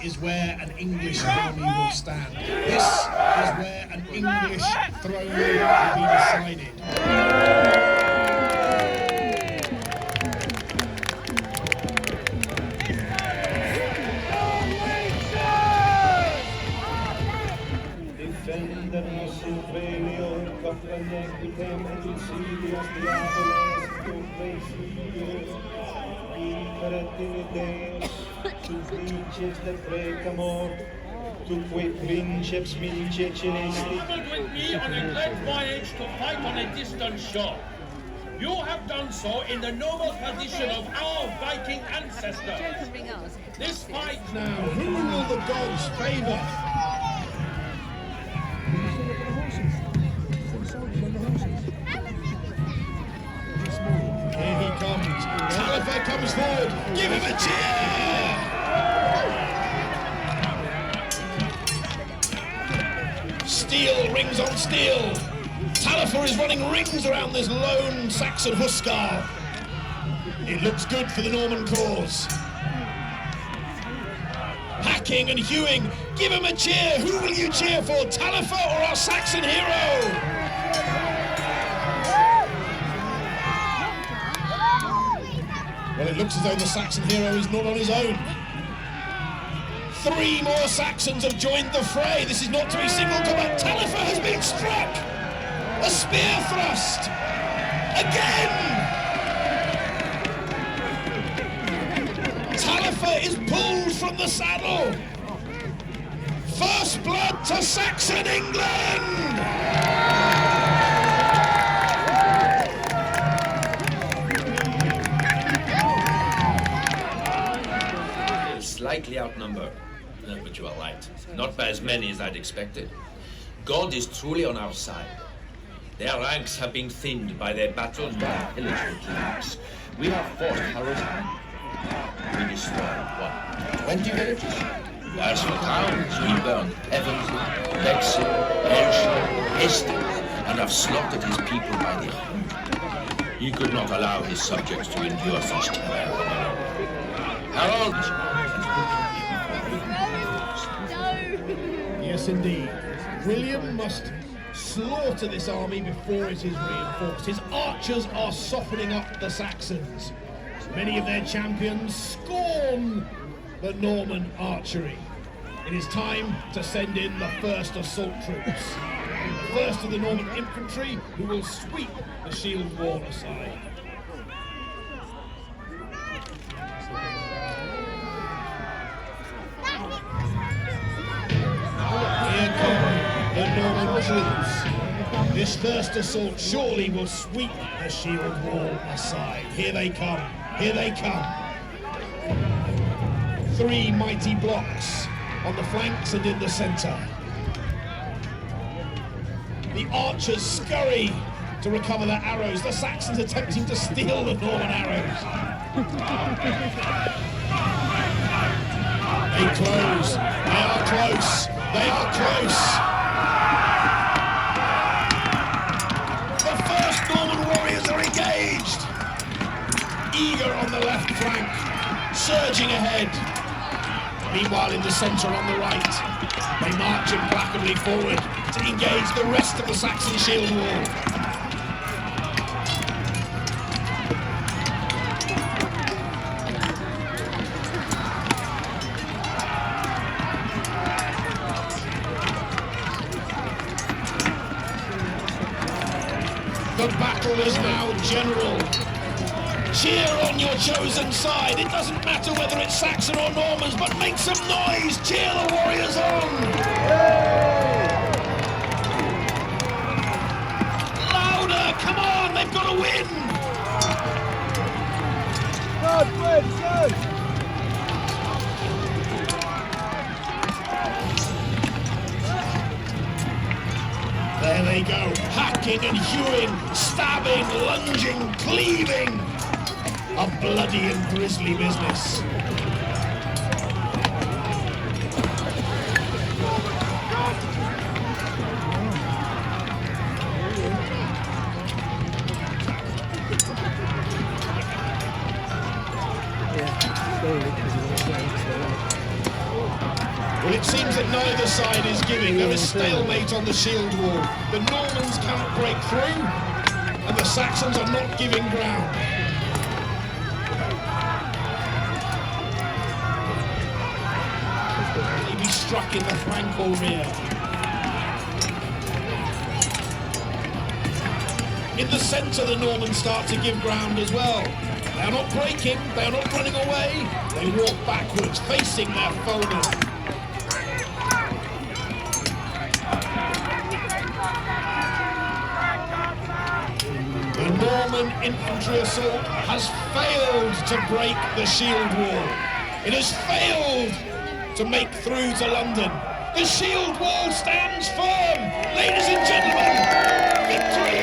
is where an English army will stand. This is where an English throne will be decided. Travelled with me on a great voyage to fight on a distant shore. You have done so in the noble tradition of our Viking ancestors. This fight Now, who will the gods favour? Here he comes. Talifer comes forward. Give him a cheer! Steel rings on steel. Talifer is running rings around this lone Saxon Huskar. It looks good for the Norman cause. Hacking and hewing. Give him a cheer. Who will you cheer for? Talifer or our Saxon hero? Well, it looks as though the Saxon hero is not on his own. 3 more Saxons have joined the fray. This is not to be single combat. Talifer has been struck. A spear thrust. Again. Talifer is pulled from the saddle. First blood to Saxon England. Slightly outnumbered, but you are right. Not by as many as I'd expected. God is truly on our side. Their ranks have been thinned by their battles by pillaging kings. We have fought Harrow's. We destroyed, what, 20 villages? As for towns, we burned Pevensey, Bexley, Ayrshire, Hastings, and have slaughtered his people by the hundred. He could not allow his subjects to endure such terror. Harold! Yes, indeed. William must slaughter this army before it is reinforced. His archers are softening up the Saxons. Many of their champions scorn the Norman archery. It is time to send in the first assault troops. The first of the Norman infantry who will sweep the shield wall aside. Here come the Norman troops. This first assault surely will sweep the shield wall aside. Here they come. Here they come. 3 mighty blocks on the flanks and in the centre. The archers scurry to recover their arrows. The Saxons attempting to steal the Norman arrows. They close. They are close. They are close. The first Norman warriors are engaged. Eager on the left flank, surging ahead. Meanwhile, in the centre on the right, they march implacably forward to engage the rest of the Saxon shield wall. The battle is now general. Cheer on your chosen side. It doesn't matter whether it's Saxon or Normans, but make some noise. Cheer the warriors on. Louder, come on, they've got to win. There they go, hacking and hewing, stabbing, lunging, cleaving. A bloody and grisly business. side is giving. There is stalemate on the shield wall. The Normans cannot break through, and the Saxons are not giving ground. Maybe struck in the flank or rear. In the centre, the Normans start to give ground as well. They are not breaking, they are not running away. They walk backwards, facing their foemen. The Norman infantry assault has failed to break the shield wall. It has failed to make through to London. The shield wall stands firm. Ladies and gentlemen, victory!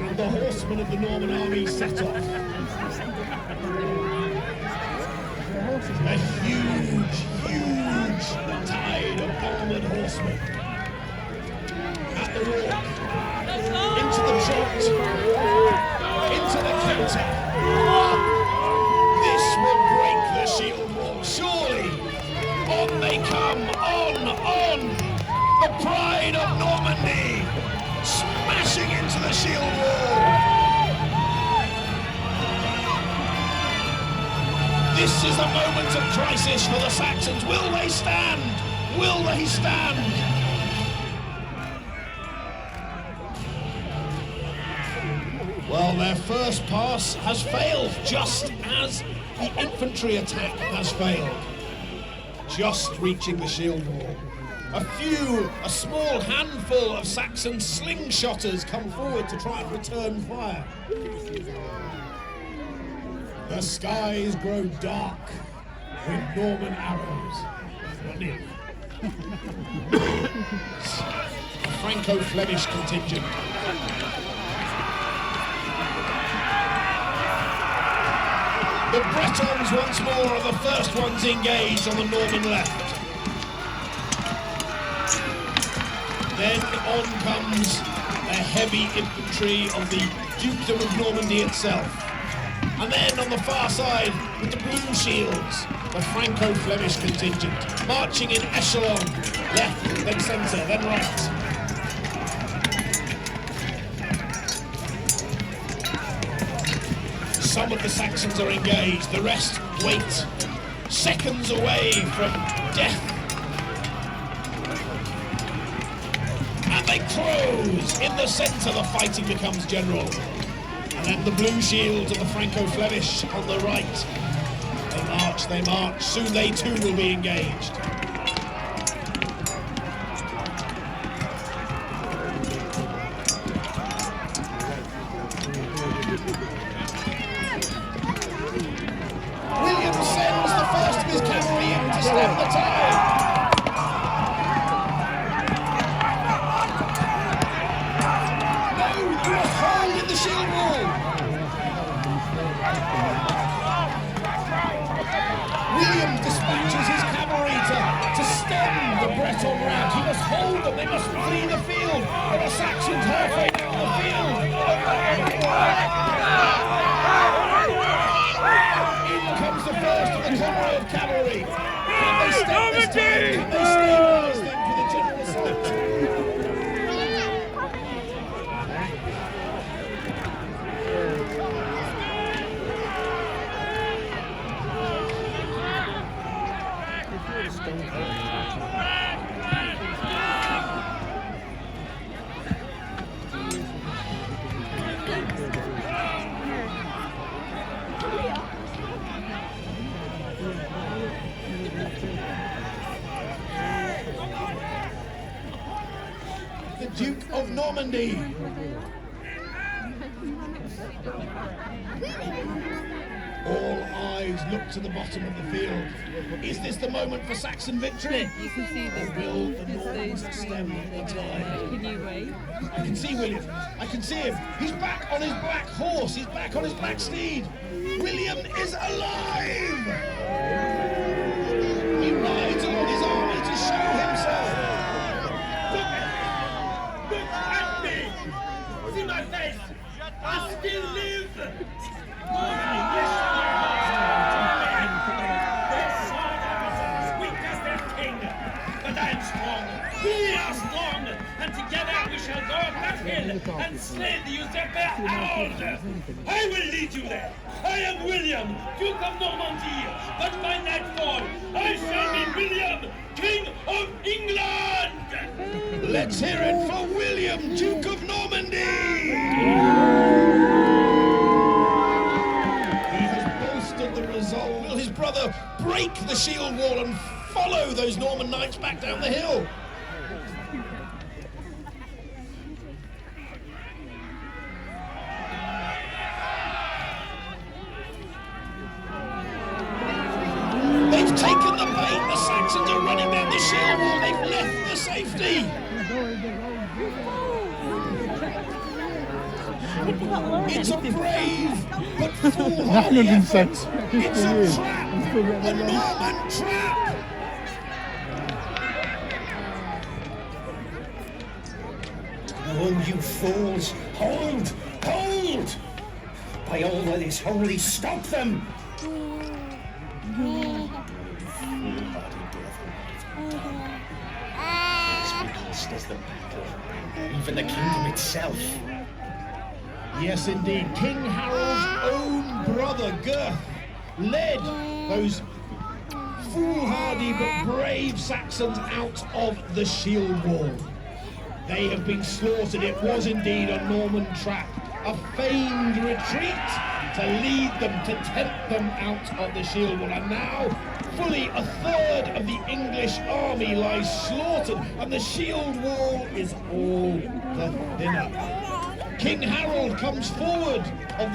And the horsemen of the Norman army set off. A huge, huge tide of armoured horsemen. At the walk, into the trot, into the canter. This will break the shield wall, surely. On they come, on. The pride of Normandy, smashing into the shield wall. This is a moment of crisis for the Saxons. Will they stand? Will they stand? Well, their first pass has failed, just as the infantry attack has failed. Just reaching the shield wall. A small handful of Saxon slingshotters come forward to try and return fire. The skies grow dark with Norman arrows. A Franco-Flemish contingent. The Bretons once more are the first ones engaged on the Norman left. Then on comes the heavy infantry of the Dukedom of Normandy itself. And then on the far side, with the blue shields, the Franco-Flemish contingent, marching in echelon, left, then centre, then right. Some of the Saxons are engaged, the rest wait, seconds away from death. And they close! In the centre, the fighting becomes general. And then the blue shields of the Franco-Flemish on the right. They march, soon they too will be engaged. William sends the first of his cavalry in to stem the tide. No, there was a hole in the shield wall. William dispatches his cavalry to stem the Breton rout. He must hold them, they must flee the field. There are Saxons halfway down the field. In comes the first of the convoy of cavalry. Can they stem this time? Can they stabilise them for the general assault? The Duke of Normandy. All eyes look to the bottom of the field. Is this the moment for Saxon victory? You can see this. Or will the Normans stem the tide? Can you wait? I can see William. I can see him. He's back on his black horse. He's back on his black steed. William is alive! He rides along his army to show himself. Look at me! See my face! I still live! Normandy, yes, slay the usurper Harold! I will lead you there! I am William, Duke of Normandy, but by nightfall I shall be William, King of England! Let's hear it for William, Duke of Normandy! He has bolstered the resolve. Will his brother break the shield wall and follow those Norman knights back down the hill? They've taken the bait. The Saxons are running down the shield wall. They've left the safety. It's a brave but foolhardy effort. It's a trap, a Norman trap. Oh, you fools! Hold! Hold! By all that is holy, stop them! It's because there's the battle, even the kingdom itself. Yes, indeed. King Harold's own brother, Gurth, led those foolhardy but brave Saxons out of the shield wall. They have been slaughtered. It was indeed a Norman trap, a feigned retreat to lead them, to tempt them out of the shield wall. And now, fully a third of the English army lies slaughtered, and the shield wall is all the thinner. King Harold comes forward of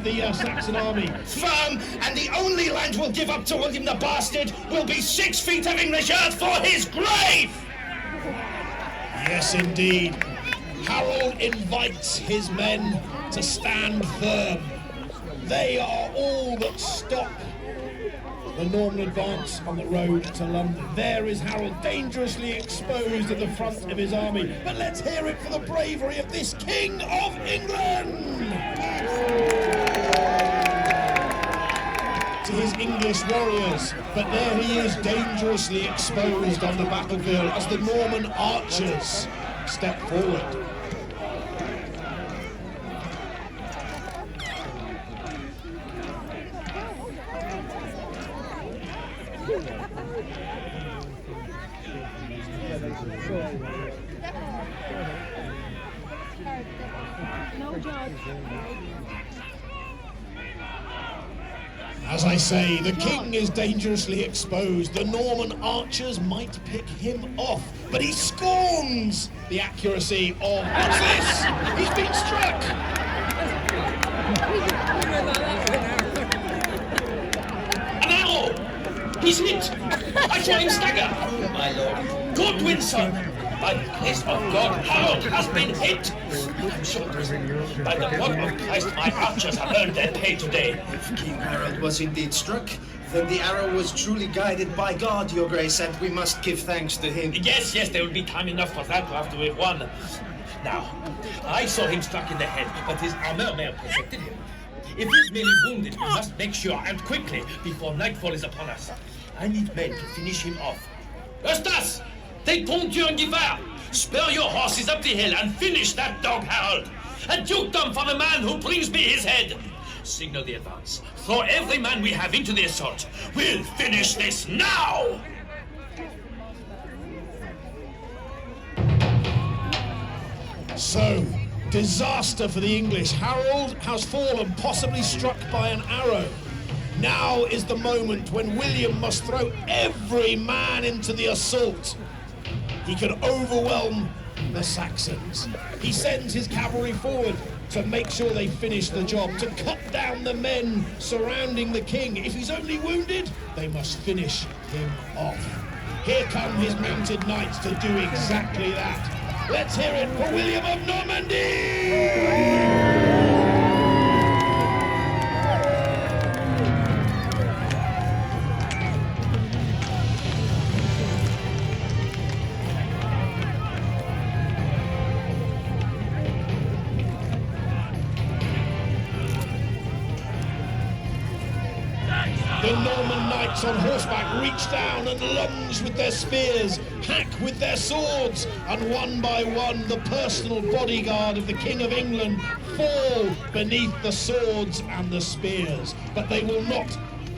the Saxon army. Firm, and the only land we'll give up to William the Bastard will be 6 feet of English earth for his grave! Yes, indeed. Harold invites his men to stand firm. They are all that stop the Norman advance on the road to London. There is Harold, dangerously exposed at the front of his army. But let's hear it for the bravery of this King of England! To his English warriors, but there he is, dangerously exposed on the battlefield as the Norman archers step forward. As I say, the king is dangerously exposed. The Norman archers might pick him off, but he scorns the accuracy of... What's this? He's been struck! An arrow! He's hit! I saw him stagger! My lord. Good, Winston! By the grace of God, Harold has been hit! I'm sure by the blood of Christ, my archers have earned their pay today. If King Harold was indeed struck, then the arrow was truly guided by God, Your Grace, and we must give thanks to him. Yes, there will be time enough for that after we've won. Now, I saw him struck in the head, but his armor may have protected him. If he's merely wounded, we must make sure, and quickly, before nightfall is upon us. I need men to finish him off. Eustace! Take Pontier and Givard! Spur your horses up the hill and finish that dog, Harold! A dukedom for the man who brings me his head! Signal the advance. Throw every man we have into the assault. We'll finish this now! So, disaster for the English. Harold has fallen, possibly struck by an arrow. Now is the moment when William must throw every man into the assault. He can overwhelm the Saxons. He sends his cavalry forward to make sure they finish the job, to cut down the men surrounding the king. If he's only wounded, they must finish him off. Here come his mounted knights to do exactly that. Let's hear it for William of Normandy! That's The Norman knights on horseback reach down and lunge with their spears, hack with their swords, and one by one the personal bodyguard of the King of England fall beneath the swords and the spears. But they will not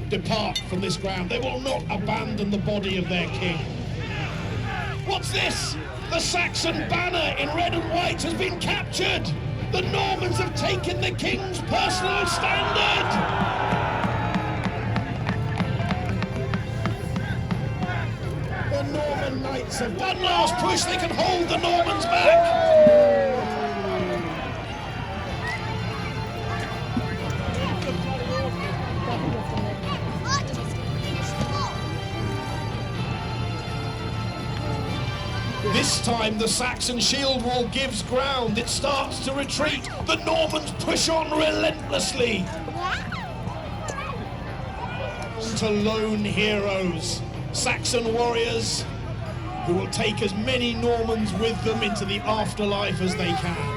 depart from this ground. They will not abandon the body of their king. What's this? The Saxon banner in red and white has been captured. The Normans have taken the king's personal standard. The Norman knights have one last push. They can hold the Normans back. This time the Saxon shield wall gives ground. It starts to retreat. The Normans push on relentlessly. To lone heroes, Saxon warriors who will take as many Normans with them into the afterlife as they can.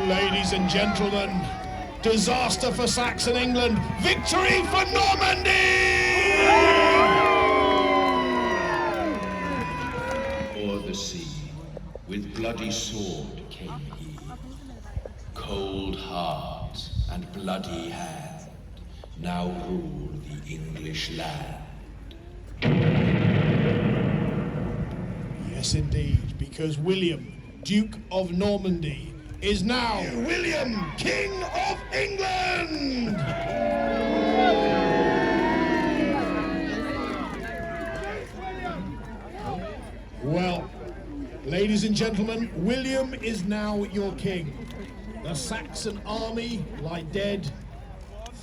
Ladies and gentlemen, disaster for Saxon England, victory for Normandy! O'er the sea, with bloody sword came he, cold heart and bloody hand, now rule the English land. Yes, indeed, because William, Duke of Normandy, is now William, King of England! Well, ladies and gentlemen, William is now your king. The Saxon army lie dead,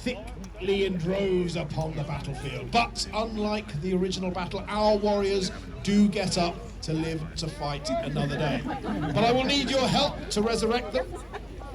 thickly in droves upon the battlefield. But unlike the original battle, our warriors do get up to live to fight another day. But I will need your help to resurrect them.